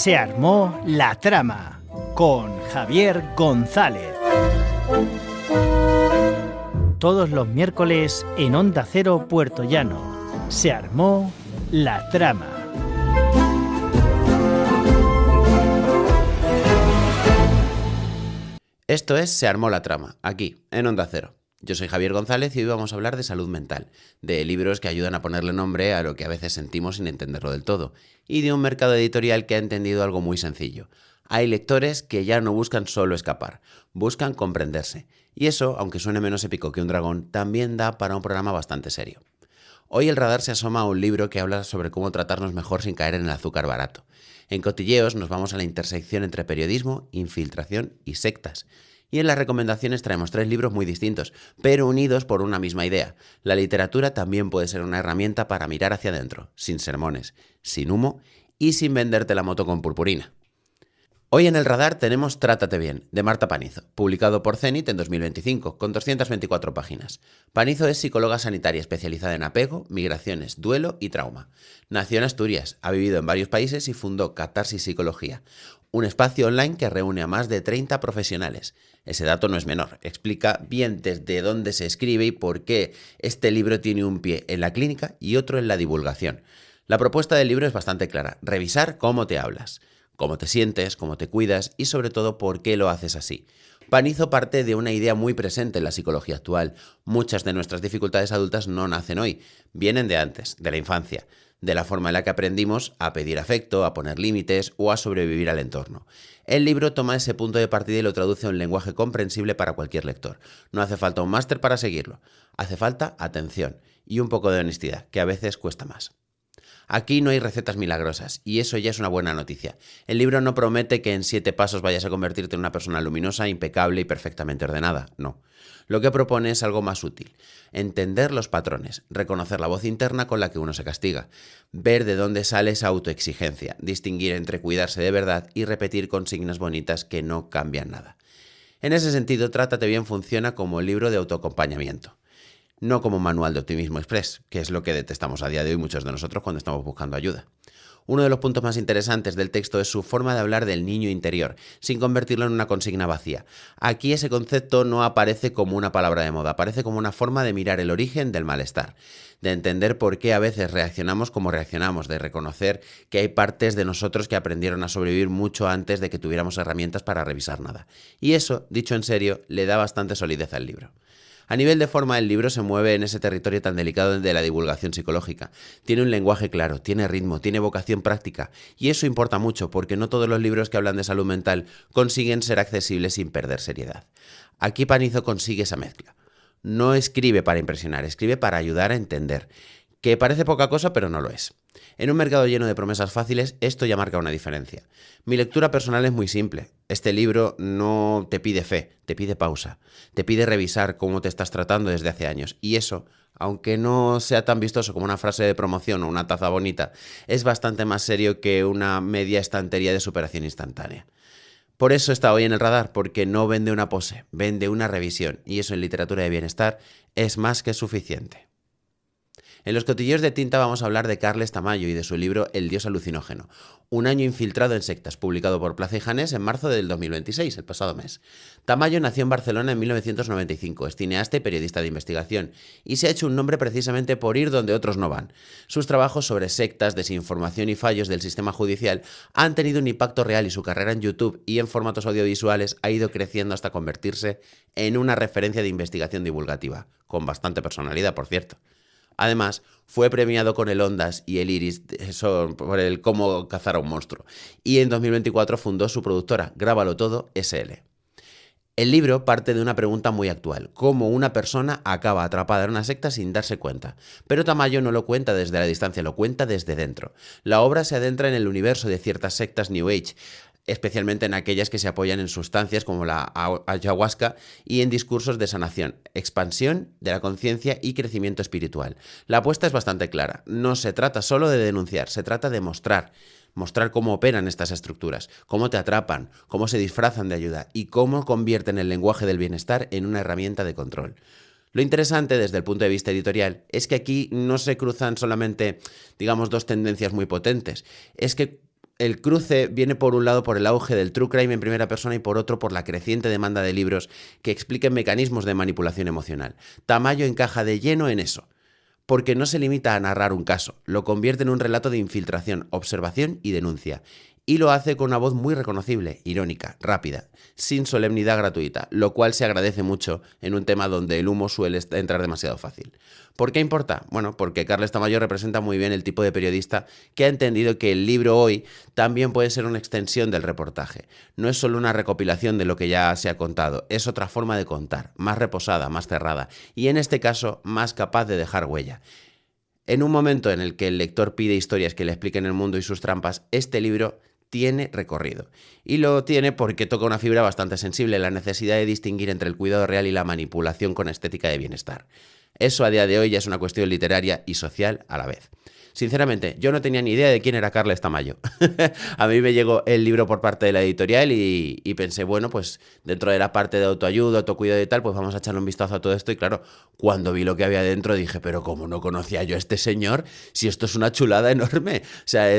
Se armó la trama con Javier González. Todos los miércoles en Onda Cero Puerto Llano. Se armó la trama. Esto es Se armó la trama, aquí, en Onda Cero. Yo soy Javier González y hoy vamos a hablar de salud mental, de libros que ayudan a ponerle nombre a lo que a veces sentimos sin entenderlo del todo, y de un mercado editorial que ha entendido algo muy sencillo. Hay lectores que ya no buscan solo escapar, buscan comprenderse. Y eso, aunque suene menos épico que un dragón, también da para un programa bastante serio. Hoy el radar se asoma a un libro que habla sobre cómo tratarnos mejor sin caer en el azúcar barato. En Cotilleos nos vamos a la intersección entre periodismo, infiltración y sectas. Y en las recomendaciones traemos 3 libros muy distintos, pero unidos por una misma idea. La literatura también puede ser una herramienta para mirar hacia adentro, sin sermones, sin humo y sin venderte la moto con purpurina. Hoy en el radar tenemos Trátate bien, de Marta Panizo, publicado por Zenit en 2025, con 224 páginas. Panizo es psicóloga sanitaria especializada en apego, migraciones, duelo y trauma. Nació en Asturias, ha vivido en varios países y fundó Catarsis Psicología, un espacio online que reúne a más de 30 profesionales. Ese dato no es menor, explica bien desde dónde se escribe y por qué este libro tiene un pie en la clínica y otro en la divulgación. La propuesta del libro es bastante clara, revisar cómo te hablas, cómo te sientes, cómo te cuidas y sobre todo por qué lo haces así. Panizo parte de una idea muy presente en la psicología actual. Muchas de nuestras dificultades adultas no nacen hoy, vienen de antes, de la infancia, de la forma en la que aprendimos a pedir afecto, a poner límites o a sobrevivir al entorno. El libro toma ese punto de partida y lo traduce a un lenguaje comprensible para cualquier lector. No hace falta un máster para seguirlo, hace falta atención y un poco de honestidad, que a veces cuesta más. Aquí no hay recetas milagrosas, y eso ya es una buena noticia. El libro no promete que en 7 pasos vayas a convertirte en una persona luminosa, impecable y perfectamente ordenada, no. Lo que propone es algo más útil. Entender los patrones, reconocer la voz interna con la que uno se castiga, ver de dónde sale esa autoexigencia, distinguir entre cuidarse de verdad y repetir consignas bonitas que no cambian nada. En ese sentido, Trátate bien funciona como libro de autoacompañamiento. No como manual de optimismo express, que es lo que detestamos a día de hoy muchos de nosotros cuando estamos buscando ayuda. Uno de los puntos más interesantes del texto es su forma de hablar del niño interior, sin convertirlo en una consigna vacía. Aquí ese concepto no aparece como una palabra de moda, aparece como una forma de mirar el origen del malestar, de entender por qué a veces reaccionamos como reaccionamos, de reconocer que hay partes de nosotros que aprendieron a sobrevivir mucho antes de que tuviéramos herramientas para revisar nada. Y eso, dicho en serio, le da bastante solidez al libro. A nivel de forma, el libro se mueve en ese territorio tan delicado de la divulgación psicológica. Tiene un lenguaje claro, tiene ritmo, tiene vocación práctica. Y eso importa mucho porque no todos los libros que hablan de salud mental consiguen ser accesibles sin perder seriedad. Aquí Panizo consigue esa mezcla. No escribe para impresionar, escribe para ayudar a entender. Que parece poca cosa, pero no lo es. En un mercado lleno de promesas fáciles, esto ya marca una diferencia. Mi lectura personal es muy simple. Este libro no te pide fe, te pide pausa. Te pide revisar cómo te estás tratando desde hace años. Y eso, aunque no sea tan vistoso como una frase de promoción o una taza bonita, es bastante más serio que una media estantería de superación instantánea. Por eso está hoy en el radar, porque no vende una pose, vende una revisión. Y eso en literatura de bienestar es más que suficiente. En los cotilleos de tinta vamos a hablar de Carles Tamayo y de su libro El dios alucinógeno, un año infiltrado en sectas, publicado por Plaza y Janés en marzo del 2026, el pasado mes. Tamayo nació en Barcelona en 1995, es cineasta y periodista de investigación, y se ha hecho un nombre precisamente por ir donde otros no van. Sus trabajos sobre sectas, desinformación y fallos del sistema judicial han tenido un impacto real y su carrera en YouTube y en formatos audiovisuales ha ido creciendo hasta convertirse en una referencia de investigación divulgativa, con bastante personalidad, por cierto. Además, fue premiado con el Ondas y el Iris por el Cómo cazar a un monstruo. Y en 2024 fundó su productora, Grábalo Todo, SL. El libro parte de una pregunta muy actual: ¿cómo una persona acaba atrapada en una secta sin darse cuenta? Pero Tamayo no lo cuenta desde la distancia, lo cuenta desde dentro. La obra se adentra en el universo de ciertas sectas New Age, especialmente en aquellas que se apoyan en sustancias como la ayahuasca y en discursos de sanación, expansión de la conciencia y crecimiento espiritual. La apuesta es bastante clara. No se trata solo de denunciar, se trata de mostrar cómo operan estas estructuras, cómo te atrapan, cómo se disfrazan de ayuda y cómo convierten el lenguaje del bienestar en una herramienta de control. Lo interesante desde el punto de vista editorial es que aquí no se cruzan solamente, digamos, dos tendencias muy potentes. Es que el cruce viene por un lado por el auge del true crime en primera persona y por otro por la creciente demanda de libros que expliquen mecanismos de manipulación emocional. Tamayo encaja de lleno en eso, porque no se limita a narrar un caso, lo convierte en un relato de infiltración, observación y denuncia. Y lo hace con una voz muy reconocible, irónica, rápida, sin solemnidad gratuita, lo cual se agradece mucho en un tema donde el humo suele entrar demasiado fácil. ¿Por qué importa? Bueno, porque Carles Tamayo representa muy bien el tipo de periodista que ha entendido que el libro hoy también puede ser una extensión del reportaje. No es solo una recopilación de lo que ya se ha contado, es otra forma de contar, más reposada, más cerrada y en este caso más capaz de dejar huella. En un momento en el que el lector pide historias que le expliquen el mundo y sus trampas, este libro tiene recorrido. Y lo tiene porque toca una fibra bastante sensible, la necesidad de distinguir entre el cuidado real y la manipulación con estética de bienestar. Eso a día de hoy ya es una cuestión literaria y social a la vez. Sinceramente, yo no tenía ni idea de quién era Carles Tamayo. A mí me llegó el libro por parte de la editorial y pensé, bueno, pues dentro de la parte de autoayuda, autocuidado y tal, pues vamos a echarle un vistazo a todo esto. Y claro, cuando vi lo que había dentro dije, pero ¿cómo no conocía yo a este señor? Si esto es una chulada enorme. O sea,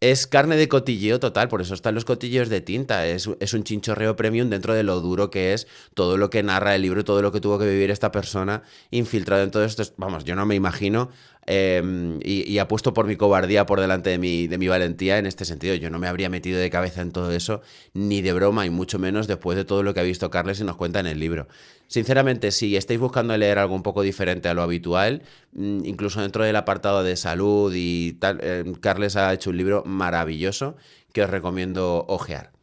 es carne de cotilleo total, por eso están los cotilleos de tinta. Es un chinchorreo premium dentro de lo duro que es todo lo que narra el libro, todo lo que tuvo que vivir esta persona infiltrado en todo esto. Vamos, yo no me imagino, y apuesto por mi cobardía por delante de mi valentía en este sentido. Yo no me habría metido de cabeza en todo eso, ni de broma, y mucho menos después de todo lo que ha visto Carles y nos cuenta en el libro. Sinceramente, si estáis buscando leer algo un poco diferente a lo habitual, incluso dentro del apartado de salud y tal, Carles ha hecho un libro maravilloso que os recomiendo ojear.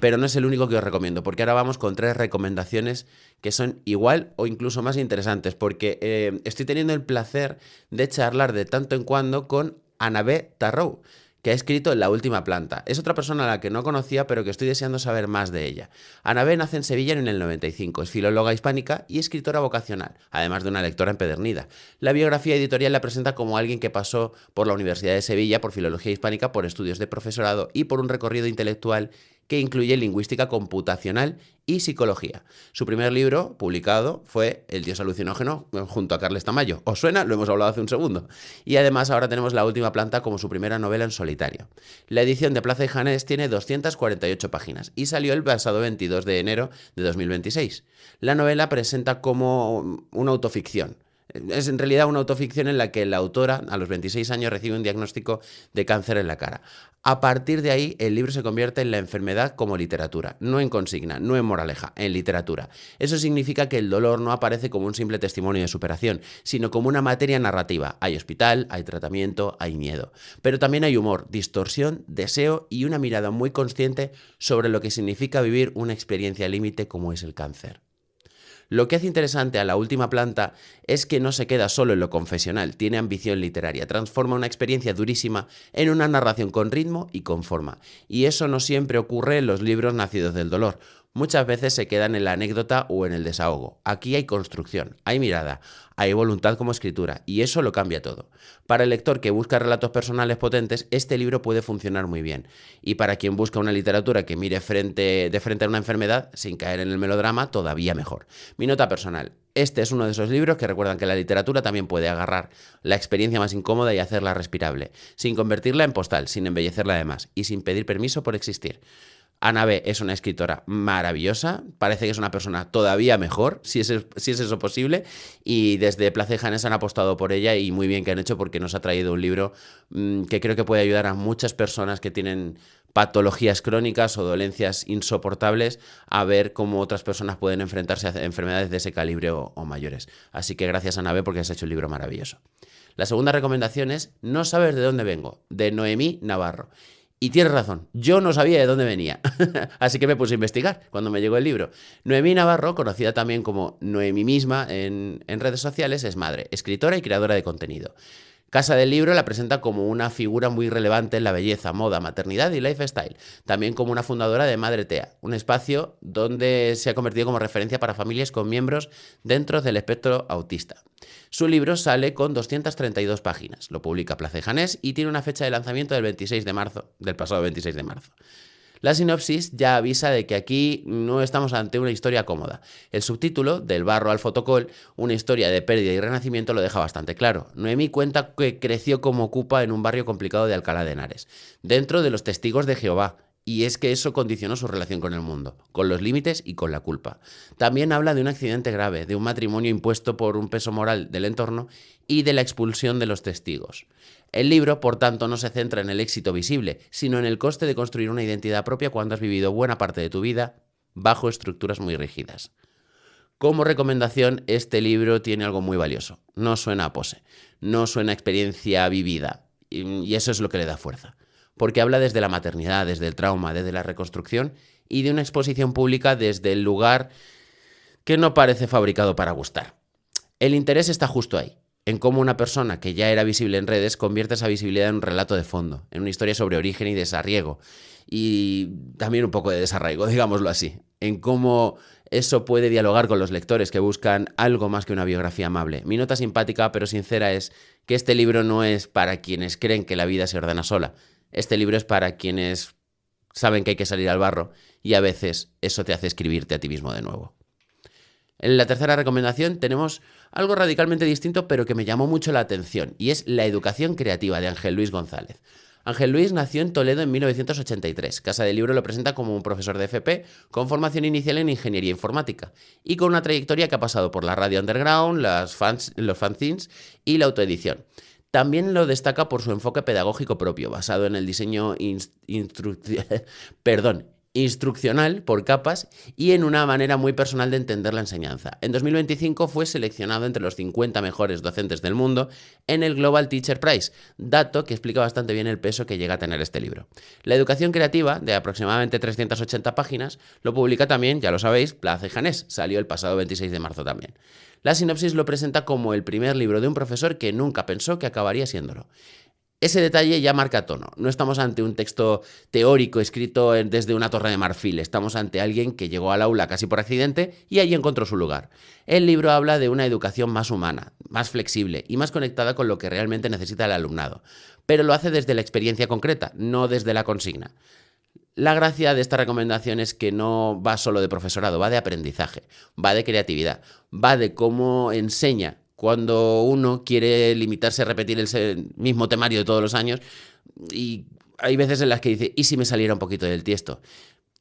Pero no es el único que os recomiendo, porque ahora vamos con 3 recomendaciones que son igual o incluso más interesantes, porque estoy teniendo el placer de charlar de tanto en cuando con Annabé Tarrou, que ha escrito La última planta. Es otra persona a la que no conocía, pero que estoy deseando saber más de ella. Annabé nace en Sevilla en el 95, es filóloga hispánica y escritora vocacional, además de una lectora empedernida. La biografía editorial la presenta como alguien que pasó por la Universidad de Sevilla por filología hispánica, por estudios de profesorado y por un recorrido intelectual que incluye lingüística computacional y psicología. Su primer libro, publicado, fue El dios alucinógeno, junto a Carles Tamayo. ¿Os suena? Lo hemos hablado hace un segundo. Y además ahora tenemos La última planta como su primera novela en solitario. La edición de Plaza y Janés tiene 248 páginas y salió el pasado 22 de enero de 2026. La novela presenta como una autoficción. Es en realidad una autoficción en la que la autora, a los 26 años, recibe un diagnóstico de cáncer en la cara. A partir de ahí, el libro se convierte en la enfermedad como literatura, no en consigna, no en moraleja, en literatura. Eso significa que el dolor no aparece como un simple testimonio de superación, sino como una materia narrativa. Hay hospital, hay tratamiento, hay miedo. Pero también hay humor, distorsión, deseo y una mirada muy consciente sobre lo que significa vivir una experiencia límite como es el cáncer. Lo que hace interesante a La última planta es que no se queda solo en lo confesional, tiene ambición literaria, transforma una experiencia durísima en una narración con ritmo y con forma. Y eso no siempre ocurre en los libros nacidos del dolor. Muchas veces se quedan en la anécdota o en el desahogo. Aquí hay construcción, hay mirada, hay voluntad como escritura, y eso lo cambia todo. Para el lector que busca relatos personales potentes, este libro puede funcionar muy bien. Y para quien busca una literatura que mire de frente a una enfermedad, sin caer en el melodrama, todavía mejor. Mi nota personal: este es uno de esos libros que recuerdan que la literatura también puede agarrar la experiencia más incómoda y hacerla respirable, sin convertirla en postal, sin embellecerla de más, y sin pedir permiso por existir. Annabé es una escritora maravillosa, parece que es una persona todavía mejor, si es eso posible, y desde Plaza y Janés han apostado por ella, y muy bien que han hecho, porque nos ha traído un libro que creo que puede ayudar a muchas personas que tienen patologías crónicas o dolencias insoportables a ver cómo otras personas pueden enfrentarse a enfermedades de ese calibre o mayores. Así que gracias, Annabé, porque has hecho un libro maravilloso. La segunda recomendación es No sabes de dónde vengo, de Noemí Navarro. Y tienes razón, yo no sabía de dónde venía, así que me puse a investigar cuando me llegó el libro. Noemí Navarro, conocida también como Noemí misma en redes sociales, es madre, escritora y creadora de contenido. Casa del Libro la presenta como una figura muy relevante en la belleza, moda, maternidad y lifestyle. También como una fundadora de Madre Tea, un espacio donde se ha convertido como referencia para familias con miembros dentro del espectro autista. Su libro sale con 232 páginas, lo publica Plaza y Janés y tiene una fecha de lanzamiento del pasado 26 de marzo. La sinopsis ya avisa de que aquí no estamos ante una historia cómoda. El subtítulo, Del barro al fotocol, una historia de pérdida y renacimiento, lo deja bastante claro. Noemí cuenta que creció como ocupa en un barrio complicado de Alcalá de Henares, dentro de los testigos de Jehová. Y es que eso condicionó su relación con el mundo, con los límites y con la culpa. También habla de un accidente grave, de un matrimonio impuesto por un peso moral del entorno y de la expulsión de los testigos. El libro, por tanto, no se centra en el éxito visible, sino en el coste de construir una identidad propia cuando has vivido buena parte de tu vida bajo estructuras muy rígidas. Como recomendación, este libro tiene algo muy valioso. No suena a pose, no suena a experiencia vivida, y eso es lo que le da fuerza. Porque habla desde la maternidad, desde el trauma, desde la reconstrucción y de una exposición pública desde el lugar que no parece fabricado para gustar. El interés está justo ahí, en cómo una persona que ya era visible en redes convierte esa visibilidad en un relato de fondo, en una historia sobre origen y desarraigo, y también un poco de desarraigo, digámoslo así, en cómo eso puede dialogar con los lectores que buscan algo más que una biografía amable. Mi nota simpática pero sincera es que este libro no es para quienes creen que la vida se ordena sola. Este libro es para quienes saben que hay que salir al barro y a veces eso te hace escribirte a ti mismo de nuevo. En la tercera recomendación tenemos algo radicalmente distinto pero que me llamó mucho la atención y es La educación creativa de Ángel Luis González. Ángel Luis nació en Toledo en 1983. Casa del Libro lo presenta como un profesor de FP con formación inicial en ingeniería informática y con una trayectoria que ha pasado por la radio underground, los fanzines y la autoedición. También lo destaca por su enfoque pedagógico propio, basado en el diseño instruccional por capas y en una manera muy personal de entender la enseñanza. En 2025 fue seleccionado entre los 50 mejores docentes del mundo en el Global Teacher Prize, dato que explica bastante bien el peso que llega a tener este libro. La educación creativa, de aproximadamente 380 páginas, lo publica también, ya lo sabéis, Plaza y Janés, salió el pasado 26 de marzo también. La sinopsis lo presenta como el primer libro de un profesor que nunca pensó que acabaría siéndolo. Ese detalle ya marca tono. No estamos ante un texto teórico escrito desde una torre de marfil. Estamos ante alguien que llegó al aula casi por accidente y allí encontró su lugar. El libro habla de una educación más humana, más flexible y más conectada con lo que realmente necesita el alumnado. Pero lo hace desde la experiencia concreta, no desde la consigna. La gracia de esta recomendación es que no va solo de profesorado, va de aprendizaje, va de creatividad, va de cómo enseña cuando uno quiere limitarse a repetir el mismo temario de todos los años y hay veces en las que dice, ¿y si me saliera un poquito del tiesto?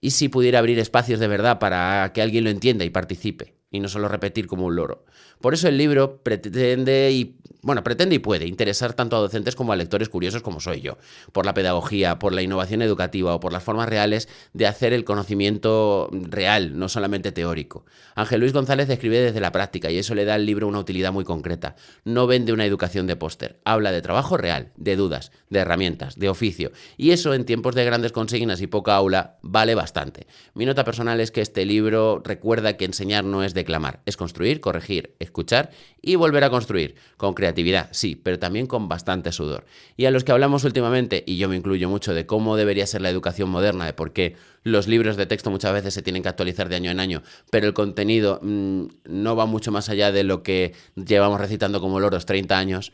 ¿Y si pudiera abrir espacios de verdad para que alguien lo entienda y participe? Y no solo repetir como un loro. Por eso el libro pretende y puede interesar tanto a docentes como a lectores curiosos como soy yo, por la pedagogía, por la innovación educativa o por las formas reales de hacer el conocimiento real, no solamente teórico. Ángel Luis González escribe desde la práctica y eso le da al libro una utilidad muy concreta. No vende una educación de póster, habla de trabajo real, de dudas, de herramientas, de oficio, y eso en tiempos de grandes consignas y poca aula vale bastante. Mi nota personal es que este libro recuerda que enseñar no es declamar, es construir, corregir, escuchar y volver a construir, con creatividad, sí, pero también con bastante sudor. Y a los que hablamos últimamente, y yo me incluyo mucho, de cómo debería ser la educación moderna, de por qué los libros de texto muchas veces se tienen que actualizar de año en año, pero el contenido no va mucho más allá de lo que llevamos recitando como loros 30 años,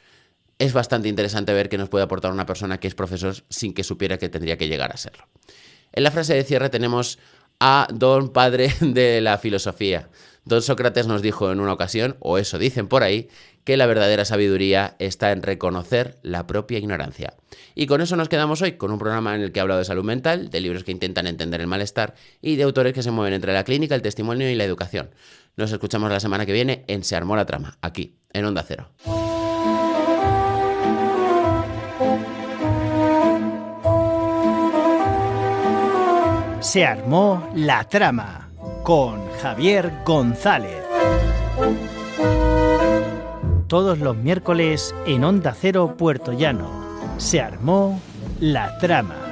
es bastante interesante ver qué nos puede aportar una persona que es profesor sin que supiera que tendría que llegar a serlo. En la frase de cierre tenemos a don padre de la filosofía. Don Sócrates nos dijo en una ocasión, o eso dicen por ahí, que la verdadera sabiduría está en reconocer la propia ignorancia. Y con eso nos quedamos hoy, con un programa en el que he hablado de salud mental, de libros que intentan entender el malestar y de autores que se mueven entre la clínica, el testimonio y la educación. Nos escuchamos la semana que viene en Se Armó la Trama, aquí, en Onda Cero. Se armó la trama con Javier González. Todos los miércoles en Onda Cero Puerto Llano. Se armó la trama.